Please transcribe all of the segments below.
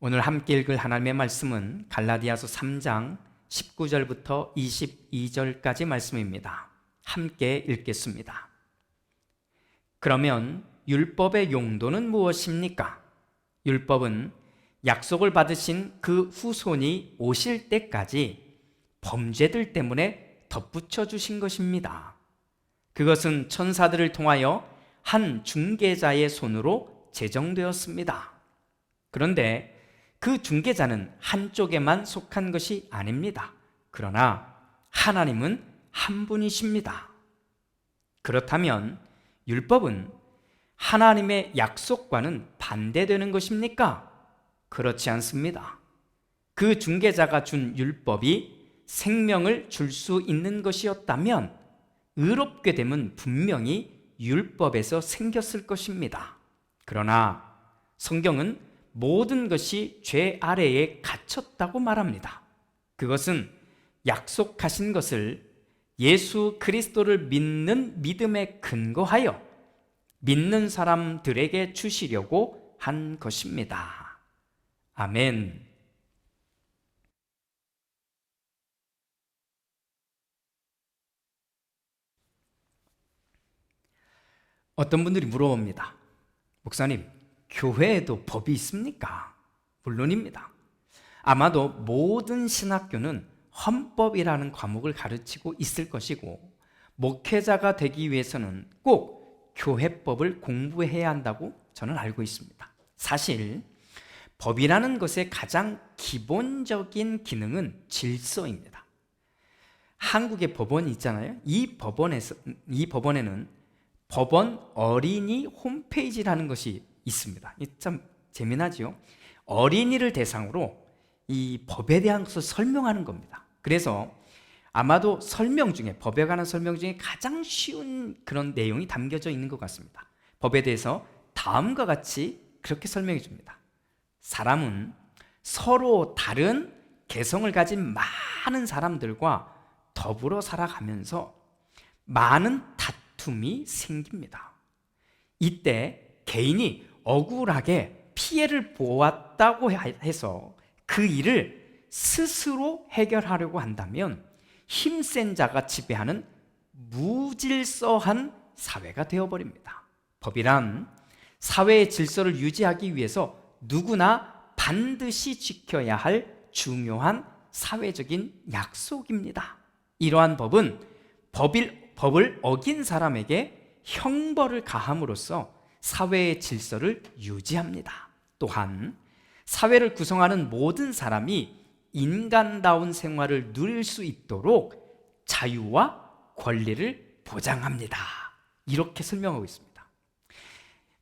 오늘 함께 읽을 하나님의 말씀은 갈라디아서 3장 19절부터 22절까지 말씀입니다. 함께 읽겠습니다. 그러면 율법의 용도는 무엇입니까? 율법은 약속을 받으신 그 후손이 오실 때까지 범죄들 때문에 덧붙여 주신 것입니다. 그것은 천사들을 통하여 한 중개자의 손으로 제정되었습니다. 그런데 그 중개자는 한쪽에만 속한 것이 아닙니다. 그러나 하나님은 한 분이십니다. 그렇다면 율법은 하나님의 약속과는 반대되는 것입니까? 그렇지 않습니다. 그 중개자가 준 율법이 생명을 줄 수 있는 것이었다면 의롭게 됨은 분명히 율법에서 생겼을 것입니다. 그러나 성경은 모든 것이 죄 아래에 갇혔다고 말합니다. 그것은 약속하신 것을 예수 그리스도를 믿는 믿음에 근거하여 믿는 사람들에게 주시려고 한 것입니다. 아멘. 어떤 분들이 물어봅니다. 목사님, 교회에도 법이 있습니까? 물론입니다. 아마도 모든 신학교는 헌법이라는 과목을 가르치고 있을 것이고, 목회자가 되기 위해서는 꼭 교회법을 공부해야 한다고 저는 알고 있습니다. 사실 법이라는 것의 가장 기본적인 기능은 질서입니다. 한국의 법원이 있잖아요. 이 법원에는 법원 어린이 홈페이지라는 것이 있습니다. 참 재미나죠? 어린이를 대상으로 이 법에 대한 것을 설명하는 겁니다. 그래서 아마도 법에 관한 설명 중에 가장 쉬운 그런 내용이 담겨져 있는 것 같습니다. 법에 대해서 다음과 같이 그렇게 설명해 줍니다. 사람은 서로 다른 개성을 가진 많은 사람들과 더불어 살아가면서 많은 다툼이 생깁니다. 이때 개인이 억울하게 피해를 보았다고 해서 그 일을 스스로 해결하려고 한다면 힘센 자가 지배하는 무질서한 사회가 되어버립니다. 법이란 사회의 질서를 유지하기 위해서 누구나 반드시 지켜야 할 중요한 사회적인 약속입니다. 이러한 법은 법을 어긴 사람에게 형벌을 가함으로써 사회의 질서를 유지합니다. 또한 사회를 구성하는 모든 사람이 인간다운 생활을 누릴 수 있도록 자유와 권리를 보장합니다. 이렇게 설명하고 있습니다.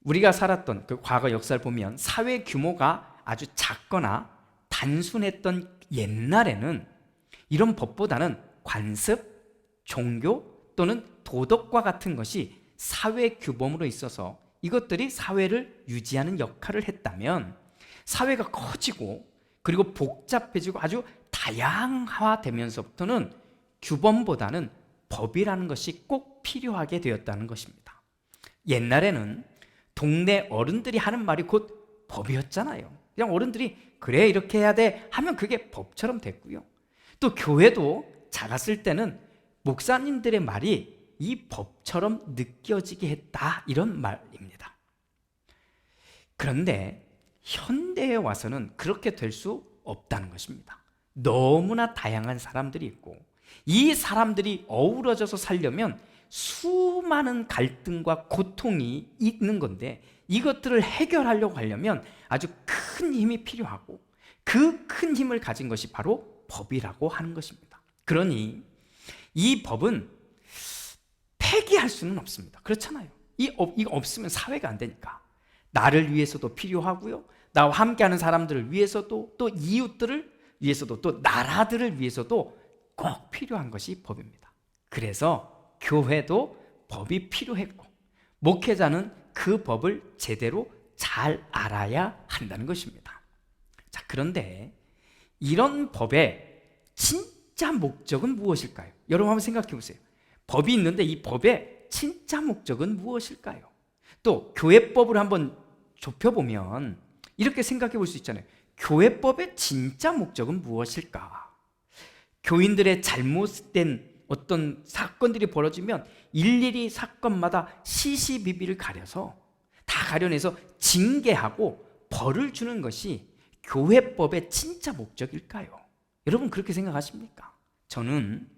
우리가 살았던 그 과거 역사를 보면 사회 규모가 아주 작거나 단순했던 옛날에는 이런 법보다는 관습, 종교 또는 도덕과 같은 것이 사회 규범으로 있어서 이것들이 사회를 유지하는 역할을 했다면, 사회가 커지고 그리고 복잡해지고 아주 다양화되면서부터는 규범보다는 법이라는 것이 꼭 필요하게 되었다는 것입니다. 옛날에는 동네 어른들이 하는 말이 곧 법이었잖아요. 그냥 어른들이 그래 이렇게 해야 돼 하면 그게 법처럼 됐고요. 또 교회도 작았을 때는 목사님들의 말이 이 법처럼 느껴지게 했다, 이런 말입니다. 그런데 현대에 와서는 그렇게 될 수 없다는 것입니다. 너무나 다양한 사람들이 있고 이 사람들이 어우러져서 살려면 수많은 갈등과 고통이 있는 건데, 이것들을 해결하려고 하려면 아주 큰 힘이 필요하고 그 큰 힘을 가진 것이 바로 법이라고 하는 것입니다. 그러니 이 법은 폐기할 수는 없습니다. 그렇잖아요. 이거 없으면 사회가 안 되니까. 나를 위해서도 필요하고요, 나와 함께하는 사람들을 위해서도, 또 이웃들을 위해서도, 또 나라들을 위해서도 꼭 필요한 것이 법입니다. 그래서 교회도 법이 필요했고 목회자는 그 법을 제대로 잘 알아야 한다는 것입니다. 자, 그런데 이런 법의 진짜 목적은 무엇일까요? 여러분 한번 생각해 보세요. 법이 있는데 이 법의 진짜 목적은 무엇일까요? 또 교회법을 한번 좁혀보면 이렇게 생각해 볼 수 있잖아요. 교회법의 진짜 목적은 무엇일까? 교인들의 잘못된 어떤 사건들이 벌어지면 일일이 사건마다 시시비비를 가려서 다 가려내서 징계하고 벌을 주는 것이 교회법의 진짜 목적일까요? 여러분 그렇게 생각하십니까? 저는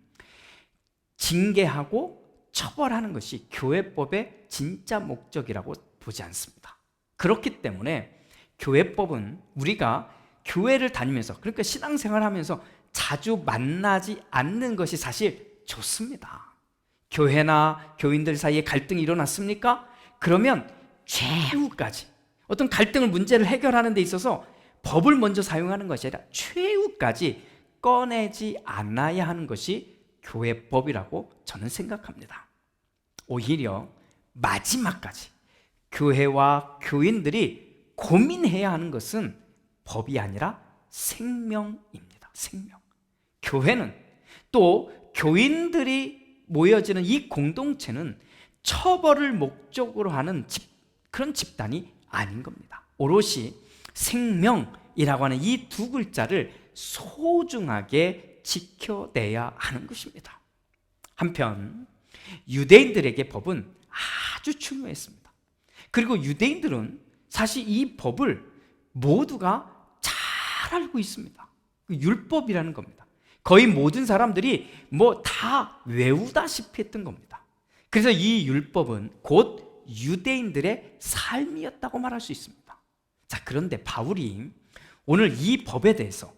징계하고 처벌하는 것이 교회법의 진짜 목적이라고 보지 않습니다. 그렇기 때문에 교회법은 우리가 교회를 다니면서, 그러니까 신앙생활을 하면서 자주 만나지 않는 것이 사실 좋습니다. 교회나 교인들 사이에 갈등이 일어났습니까? 그러면 최후까지 어떤 갈등을, 문제를 해결하는 데 있어서 법을 먼저 사용하는 것이 아니라 최후까지 꺼내지 않아야 하는 것이 교회법이라고 저는 생각합니다. 오히려 마지막까지 교회와 교인들이 고민해야 하는 것은 법이 아니라 생명입니다. 생명. 교회는, 또 교인들이 모여지는 이 공동체는 처벌을 목적으로 하는 그런 집단이 아닌 겁니다. 오롯이 생명이라고 하는 이 두 글자를 소중하게 지켜내야 하는 것입니다. 한편 유대인들에게 법은 아주 중요했습니다. 그리고 유대인들은 사실 이 법을 모두가 잘 알고 있습니다. 율법이라는 겁니다. 거의 모든 사람들이 다 외우다시피 했던 겁니다. 그래서 이 율법은 곧 유대인들의 삶이었다고 말할 수 있습니다. 자, 그런데 바울이 오늘 이 법에 대해서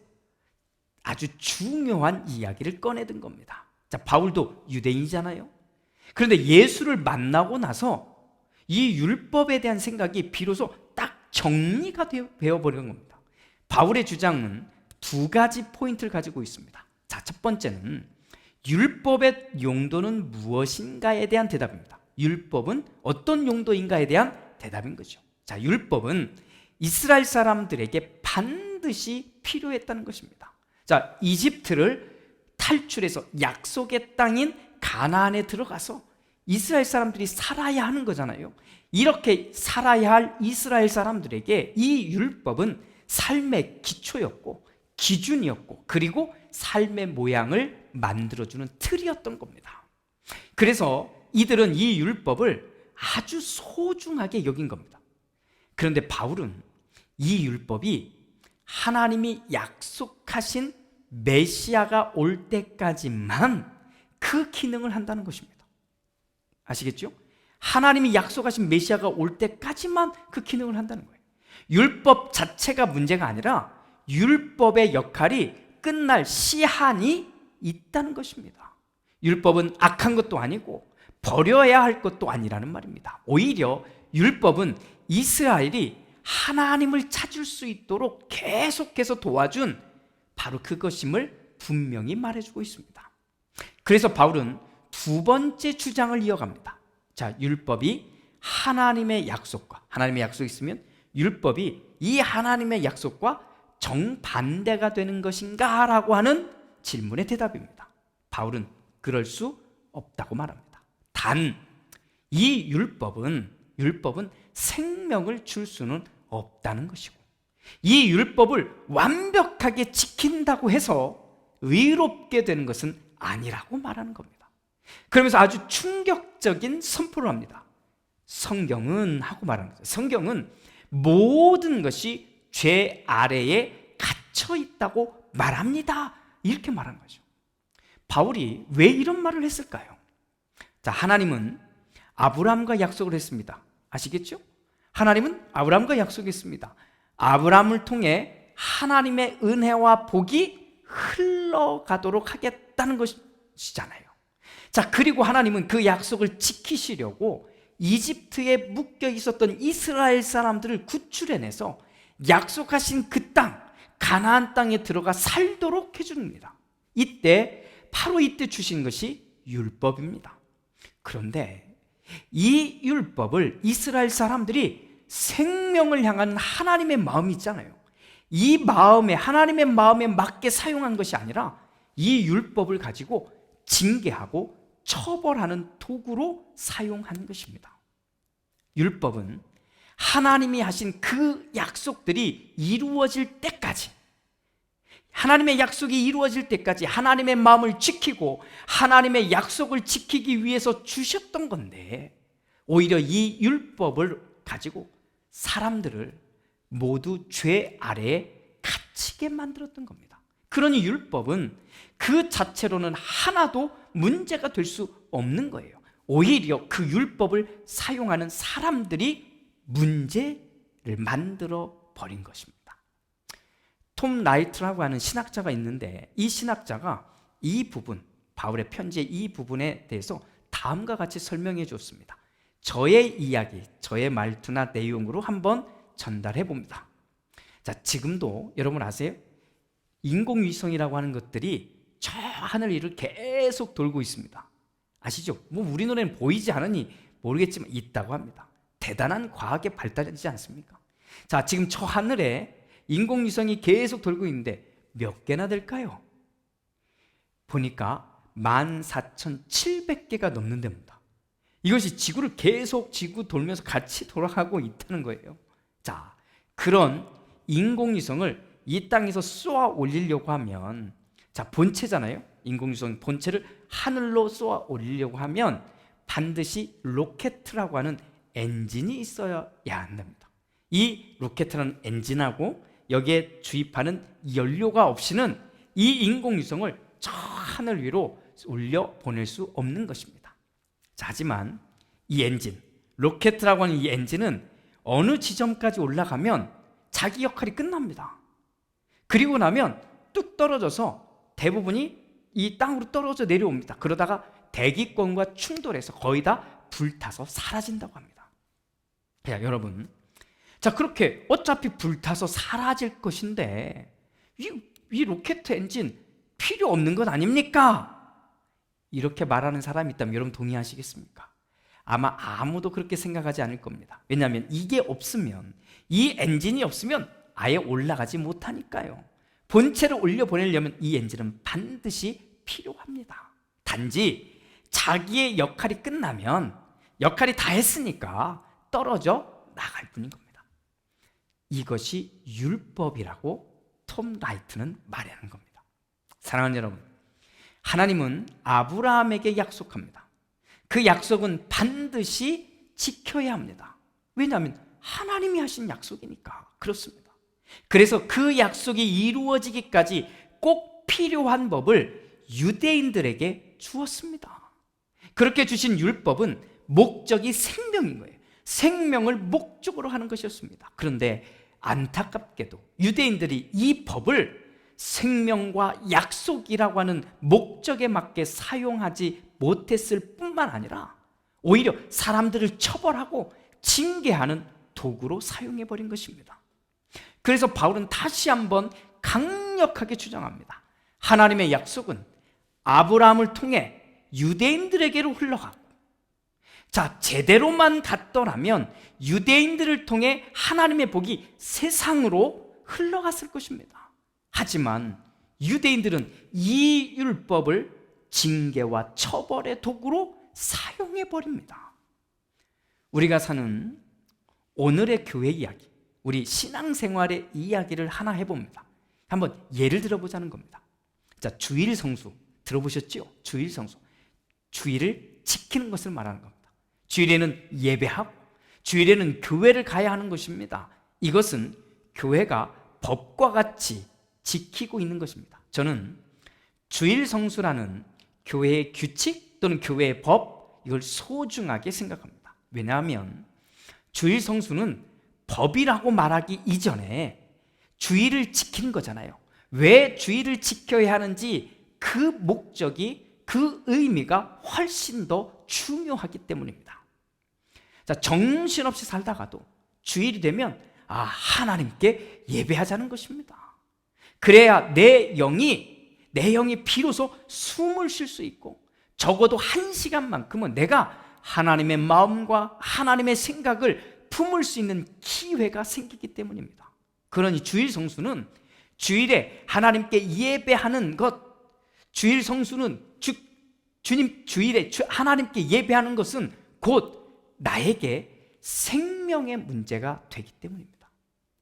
아주 중요한 이야기를 꺼내든 겁니다. 자, 바울도 유대인이잖아요. 그런데 예수를 만나고 나서 이 율법에 대한 생각이 비로소 딱 정리가 되어버리는 겁니다. 바울의 주장은 두 가지 포인트를 가지고 있습니다. 자, 첫 번째는 율법의 용도는 무엇인가에 대한 대답입니다. 율법은 어떤 용도인가에 대한 대답인 거죠. 자, 율법은 이스라엘 사람들에게 반드시 필요했다는 것입니다. 자, 이집트를 탈출해서 약속의 땅인 가나안에 들어가서 이스라엘 사람들이 살아야 하는 거잖아요. 이렇게 살아야 할 이스라엘 사람들에게 이 율법은 삶의 기초였고 기준이었고, 그리고 삶의 모양을 만들어주는 틀이었던 겁니다. 그래서 이들은 이 율법을 아주 소중하게 여긴 겁니다. 그런데 바울은 이 율법이 하나님이 약속하신 메시아가 올 때까지만 그 기능을 한다는 것입니다. 아시겠죠? 하나님이 약속하신 메시아가 올 때까지만 그 기능을 한다는 거예요. 율법 자체가 문제가 아니라 율법의 역할이 끝날 시한이 있다는 것입니다. 율법은 악한 것도 아니고 버려야 할 것도 아니라는 말입니다. 오히려 율법은 이스라엘이 하나님을 찾을 수 있도록 계속해서 도와준 바로 그것임을 분명히 말해주고 있습니다. 그래서 바울은 두 번째 주장을 이어갑니다. 자, 율법이 하나님의 약속과, 하나님의 약속이 있으면 율법이 이 하나님의 약속과 정반대가 되는 것인가? 라고 하는 질문의 대답입니다. 바울은 그럴 수 없다고 말합니다. 단, 이 율법은 생명을 줄 수는 없다는 것이고, 이 율법을 완벽하게 지킨다고 해서 의롭게 되는 것은 아니라고 말하는 겁니다. 그러면서 아주 충격적인 선포를 합니다. 성경은 하고 말하는 거죠. 성경은 모든 것이 죄 아래에 갇혀 있다고 말합니다. 이렇게 말하는 거죠. 바울이 왜 이런 말을 했을까요? 자, 하나님은 아브라함과 약속을 했습니다. 아시겠죠? 하나님은 아브라함과 약속했습니다. 아브라함을 통해 하나님의 은혜와 복이 흘러가도록 하겠다는 것이잖아요. 자, 그리고 하나님은 그 약속을 지키시려고 이집트에 묶여 있었던 이스라엘 사람들을 구출해내서 약속하신 그 땅, 가나안 땅에 들어가 살도록 해줍니다. 바로 이때 주신 것이 율법입니다. 그런데 이 율법을 이스라엘 사람들이 생명을 향한 하나님의 마음이 있잖아요. 이 마음에, 하나님의 마음에 맞게 사용한 것이 아니라 이 율법을 가지고 징계하고 처벌하는 도구로 사용한 것입니다. 율법은 하나님이 하신 그 약속들이 이루어질 때까지, 하나님의 약속이 이루어질 때까지 하나님의 마음을 지키고 하나님의 약속을 지키기 위해서 주셨던 건데, 오히려 이 율법을 가지고 사람들을 모두 죄 아래에 갇히게 만들었던 겁니다. 그러니 율법은 그 자체로는 하나도 문제가 될 수 없는 거예요. 오히려 그 율법을 사용하는 사람들이 문제를 만들어 버린 것입니다. 톰 라이트라고 하는 신학자가 있는데, 이 신학자가 이 부분, 바울의 편지의 이 부분에 대해서 다음과 같이 설명해 줬습니다. 저의 이야기, 저의 말투나 내용으로 한번 전달해 봅니다. 자, 지금도 여러분 아세요? 인공위성이라고 하는 것들이 저 하늘 위를 계속 돌고 있습니다. 아시죠? 뭐 우리 눈에는 보이지 않으니 모르겠지만 있다고 합니다. 대단한 과학의 발달이지 않습니까? 자, 지금 저 하늘에 인공위성이 계속 돌고 있는데 몇 개나 될까요? 보니까 14,700개가 넘는답니다. 이것이 지구를 계속 지구 돌면서 같이 돌아가고 있다는 거예요. 자, 그런 인공위성을 이 땅에서 쏘아 올리려고 하면, 자, 본체잖아요. 인공위성 본체를 하늘로 쏘아 올리려고 하면 반드시 로켓이라고 하는 엔진이 있어야 한답니다. 이 로켓이라는 엔진하고 여기에 주입하는 연료가 없이는 이 인공위성을 저 하늘 위로 올려 보낼 수 없는 것입니다. 자, 하지만 이 엔진, 로켓이라고 하는 이 엔진은 어느 지점까지 올라가면 자기 역할이 끝납니다. 그리고 나면 뚝 떨어져서 대부분이 이 땅으로 떨어져 내려옵니다. 그러다가 대기권과 충돌해서 거의 다 불타서 사라진다고 합니다. 자, 여러분, 자, 그렇게 어차피 불타서 사라질 것인데 이 로켓 엔진 필요 없는 것 아닙니까? 이렇게 말하는 사람이 있다면 여러분 동의하시겠습니까? 아마 아무도 그렇게 생각하지 않을 겁니다. 왜냐하면 이게 없으면, 이 엔진이 없으면 아예 올라가지 못하니까요. 본체를 올려보내려면 이 엔진은 반드시 필요합니다. 단지 자기의 역할이 끝나면 역할이 다 했으니까 떨어져 나갈 뿐인 겁니다. 이것이 율법이라고 톰 라이트는 말하는 겁니다. 사랑하는 여러분, 하나님은 아브라함에게 약속합니다. 그 약속은 반드시 지켜야 합니다. 왜냐하면 하나님이 하신 약속이니까 그렇습니다. 그래서 그 약속이 이루어지기까지 꼭 필요한 법을 유대인들에게 주었습니다. 그렇게 주신 율법은 목적이 생명인 거예요. 생명을 목적으로 하는 것이었습니다. 그런데 안타깝게도 유대인들이 이 법을 생명과 약속이라고 하는 목적에 맞게 사용하지 못했을 뿐만 아니라 오히려 사람들을 처벌하고 징계하는 도구로 사용해버린 것입니다. 그래서 바울은 다시 한번 강력하게 주장합니다. 하나님의 약속은 아브라함을 통해 유대인들에게로 흘러가고, 자, 제대로만 갔더라면 유대인들을 통해 하나님의 복이 세상으로 흘러갔을 것입니다. 하지만 유대인들은 이 율법을 징계와 처벌의 도구로 사용해버립니다. 우리가 사는 오늘의 교회 이야기, 우리 신앙생활의 이야기를 하나 해봅니다. 한번 예를 들어보자는 겁니다. 자, 주일 성수 들어보셨죠? 주일 성수, 주일을 지키는 것을 말하는 겁니다. 주일에는 예배하고 주일에는 교회를 가야 하는 것입니다. 이것은 교회가 법과 같이 지키고 있는 것입니다. 저는 주일 성수라는 교회의 규칙 또는 교회의 법, 이걸 소중하게 생각합니다. 왜냐하면 주일 성수는 법이라고 말하기 이전에 주일을 지키는 거잖아요. 왜 주일을 지켜야 하는지 그 목적이, 그 의미가 훨씬 더 중요하기 때문입니다. 자, 정신없이 살다가도 주일이 되면 하나님께 예배하자는 것입니다. 그래야 내 영이 비로소 숨을 쉴 수 있고 적어도 1시간만큼은 내가 하나님의 마음과 하나님의 생각을 품을 수 있는 기회가 생기기 때문입니다. 그러니 주일 성수는 주일에 하나님께 예배하는 것, 주일 성수는 주님 주일에 하나님께 예배하는 것은 곧 나에게 생명의 문제가 되기 때문입니다.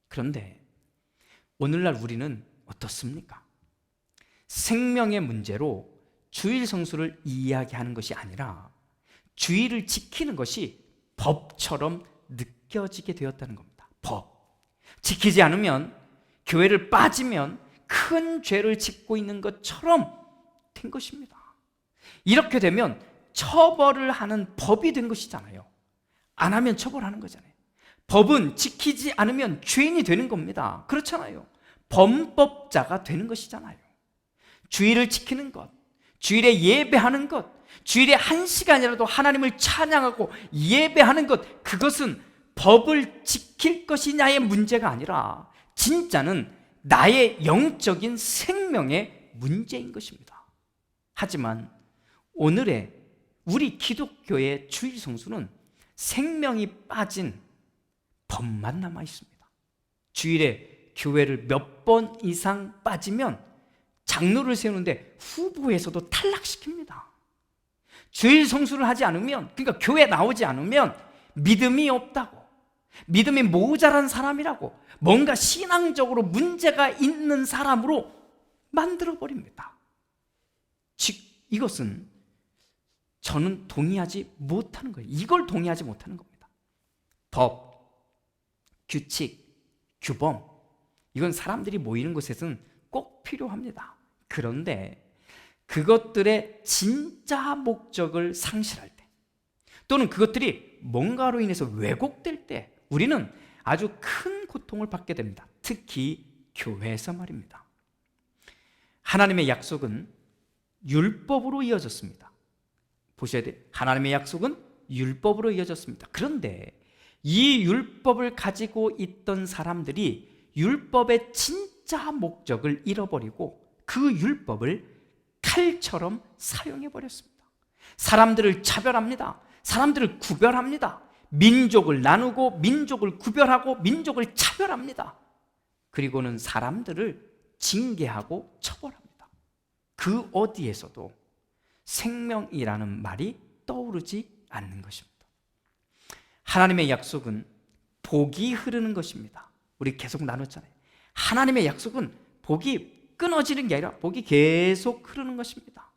그런데 오늘날 우리는 어떻습니까? 생명의 문제로 주일 성수를 이야기하는 것이 아니라 주일을 지키는 것이 법처럼 느껴지게 되었다는 겁니다. 법. 지키지 않으면, 교회를 빠지면 큰 죄를 짓고 있는 것처럼 된 것입니다. 이렇게 되면 처벌을 하는 법이 된 것이잖아요. 안 하면 처벌하는 거잖아요. 법은 지키지 않으면 죄인이 되는 겁니다. 그렇잖아요. 범법자가 되는 것이잖아요. 주일을 지키는 것, 주일에 예배하는 것, 주일에 1시간이라도 하나님을 찬양하고 예배하는 것, 그것은 법을 지킬 것이냐의 문제가 아니라 진짜는 나의 영적인 생명의 문제인 것입니다. 하지만 오늘의 우리 기독교의 주일 성수는 생명이 빠진 법만 남아 있습니다. 주일에 교회를 몇 번 이상 빠지면 장로를 세우는데 후보에서도 탈락시킵니다. 주일 성수를 하지 않으면, 그러니까 교회 나오지 않으면 믿음이 없다고, 믿음이 모자란 사람이라고, 뭔가 신앙적으로 문제가 있는 사람으로 만들어버립니다. 즉 이것은 저는 동의하지 못하는 거예요. 이걸 동의하지 못하는 겁니다. 법, 규칙, 규범, 이건 사람들이 모이는 곳에서는 꼭 필요합니다. 그런데 그것들의 진짜 목적을 상실할 때, 또는 그것들이 뭔가로 인해서 왜곡될 때 우리는 아주 큰 고통을 받게 됩니다. 특히 교회에서 말입니다. 하나님의 약속은 율법으로 이어졌습니다. 보셔야 돼요. 하나님의 약속은 율법으로 이어졌습니다. 그런데 이 율법을 가지고 있던 사람들이 율법의 진짜 목적을 잃어버리고 그 율법을 칼처럼 사용해버렸습니다. 사람들을 차별합니다. 사람들을 구별합니다. 민족을 나누고 민족을 구별하고 민족을 차별합니다. 그리고는 사람들을 징계하고 처벌합니다. 그 어디에서도 생명이라는 말이 떠오르지 않는 것입니다. 하나님의 약속은 복이 흐르는 것입니다. 우리 계속 나눴잖아요. 하나님의 약속은 복이 끊어지는 게 아니라 복이 계속 흐르는 것입니다.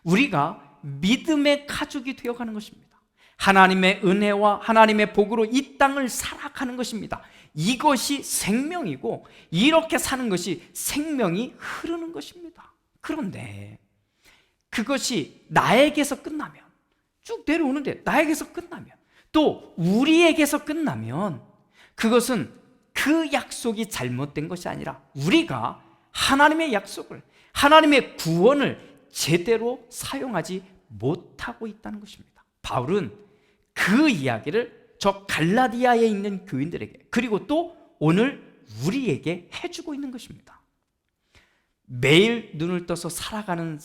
우리가 믿음의 가족이 되어가는 것입니다. 하나님의 은혜와 하나님의 복으로 이 땅을 살아가는 것입니다. 이것이 생명이고 이렇게 사는 것이 생명이 흐르는 것입니다. 그런데 그것이 나에게서 끝나면, 쭉 내려오는데 나에게서 끝나면, 또 우리에게서 끝나면 그것은 그 약속이 잘못된 것이 아니라 우리가 하나님의 약속을, 하나님의 구원을 제대로 사용하지 못하고 있다는 것입니다. 바울은 그 이야기를 저 갈라디아에 있는 교인들에게, 그리고 또 오늘 우리에게 해주고 있는 것입니다. 매일 눈을 떠서 살아가는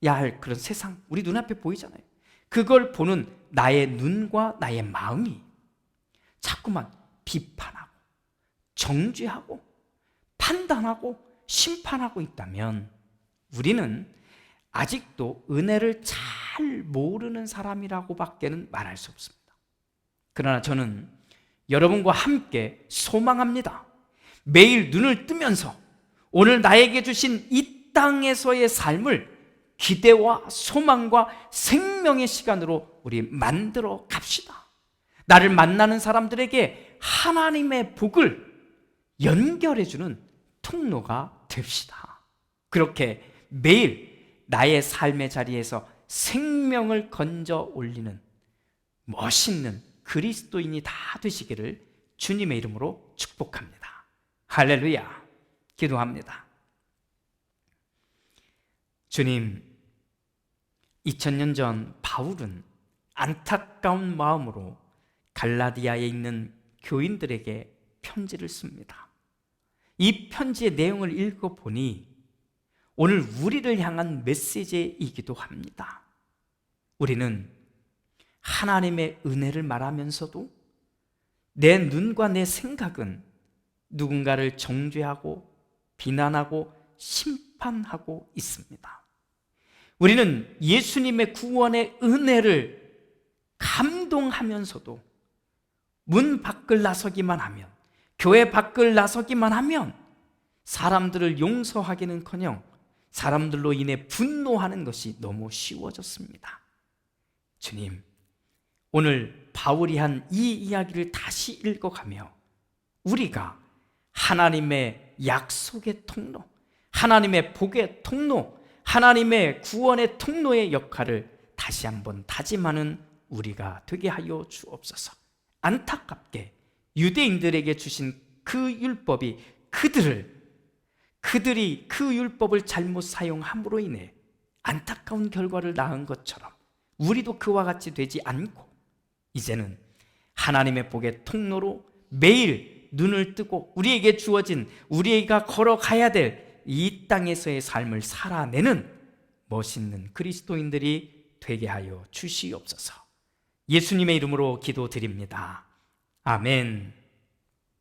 야 할 그런 세상, 우리 눈앞에 보이잖아요. 그걸 보는 나의 눈과 나의 마음이 자꾸만 비판하고 정죄하고 판단하고 심판하고 있다면 우리는 아직도 은혜를 잘 모르는 사람이라고 밖에는 말할 수 없습니다. 그러나 저는 여러분과 함께 소망합니다. 매일 눈을 뜨면서 오늘 나에게 주신 이 땅에서의 삶을 기대와 소망과 생명의 시간으로 우리 만들어 갑시다. 나를 만나는 사람들에게 하나님의 복을 연결해주는 통로가 됩시다. 그렇게 매일 나의 삶의 자리에서 생명을 건져 올리는 멋있는 그리스도인이 다 되시기를 주님의 이름으로 축복합니다. 할렐루야. 기도합니다. 주님, 2000년 전 바울은 안타까운 마음으로 갈라디아에 있는 교인들에게 편지를 씁니다. 이 편지의 내용을 읽어보니 오늘 우리를 향한 메시지이기도 합니다. 우리는 하나님의 은혜를 말하면서도 내 눈과 내 생각은 누군가를 정죄하고 비난하고 심판하고 있습니다. 우리는 예수님의 구원의 은혜를 감동하면서도 문 밖을 나서기만 하면, 교회 밖을 나서기만 하면 사람들을 용서하기는커녕 사람들로 인해 분노하는 것이 너무 쉬워졌습니다. 주님, 오늘 바울이 한 이 이야기를 다시 읽어가며 우리가 하나님의 약속의 통로, 하나님의 복의 통로, 하나님의 구원의 통로의 역할을 다시 한번 다짐하는 우리가 되게 하여 주옵소서. 안타깝게 유대인들에게 주신 그 율법이 그들이 그 율법을 잘못 사용함으로 인해 안타까운 결과를 낳은 것처럼 우리도 그와 같이 되지 않고 이제는 하나님의 복의 통로로 매일 눈을 뜨고 우리에게 주어진, 우리가 걸어가야 될 이 땅에서의 삶을 살아내는 멋있는 그리스도인들이 되게 하여 주시옵소서. 예수님의 이름으로 기도드립니다. 아멘.